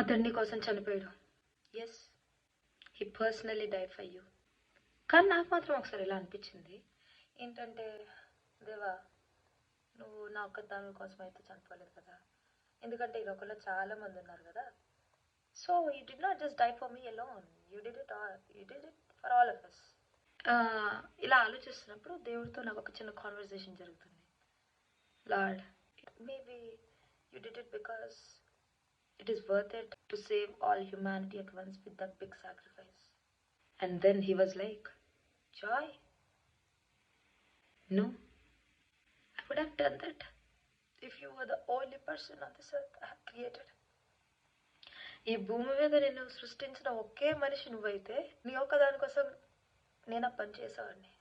అతడు నీ కోసం చనిపోయాడు. Yes, he personally died for you. కానీ నాకు మాత్రం ఒకసారి ఇలా అనిపించింది ఏంటంటే, దేవా నువ్వు నా ఒక్క దాని కోసం అయితే చనిపోలేదు కదా, ఎందుకంటే ఈ లోకంలో చాలా మంది ఉన్నారు కదా. So you did not just die for me alone, you did it for all of us. ఇలా ఆలోచిస్తున్నప్పుడు దేవుడితో నాకు ఒక చిన్న కాన్వర్సేషన్ జరుగుతుంది. Lord, maybe you did it because it is worth it to save all humanity at once with that big sacrifice. And then he was like, Joy, no, I would have done that if you were the only person on this earth I have created. ఈ భూమి మీద నేను సృష్టించిన ఒకే మనిషి నువ్వైతే నీ ఒక్క దానికోసం నేను ఆ పని చేసేవాడిని.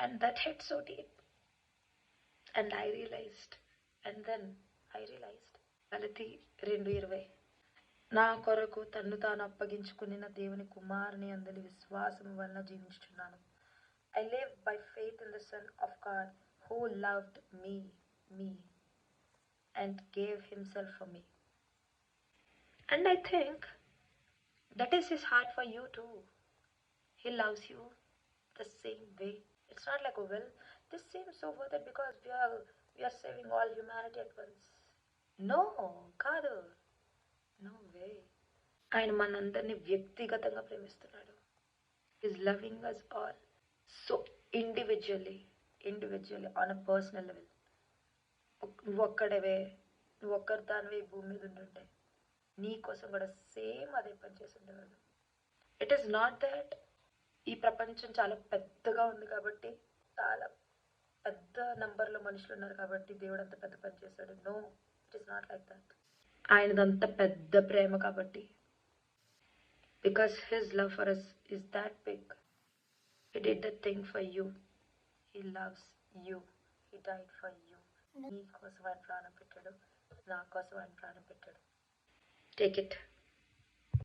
And that hit so deep. And I realized గలతీ 2:20, నా కొరకు తన్ను తాను అప్పగించుకుని దేవుని కుమారుని అందలి విశ్వాసము వలన జీవించుచున్నాను. I live by faith in the Son of God who loved me and gave himself for me. And I think that is his heart for you too. He loves you the same way. It's not like, oh well, this seems so worth it because we are saving all humanity at once. No, కాదు, no way. ఆయన మనందరినీ వ్యక్తిగతంగా ప్రేమిస్తున్నాడు. Is loving us all so individually on a personal level. నువ్వు ఒక్కరి దానివే భూమి మీద ఉంటుంటే నీ కోసం కూడా సేమ్ అదే పని చేసి ఉండేవాడు. ఇట్ ఈస్ నాట్ దట్ ఈ ప్రపంచం చాలా పెద్దగా ఉంది కాబట్టి, చాలా పెద్ద నంబర్లో మనుషులు ఉన్నారు కాబట్టి దేవుడు అంత పెద్ద పని చేశాడు. No, it is not like that. ఆయనదంత పెద్ద ప్రేమ కాబట్టి, because his love for us is that big. He did that thing for you. He loves you. He died for you. నీ కోసం ఆయన ప్రాణం పెట్టాడు, నా కోసం ఆయన ప్రాణం పెట్టాడు. Take it.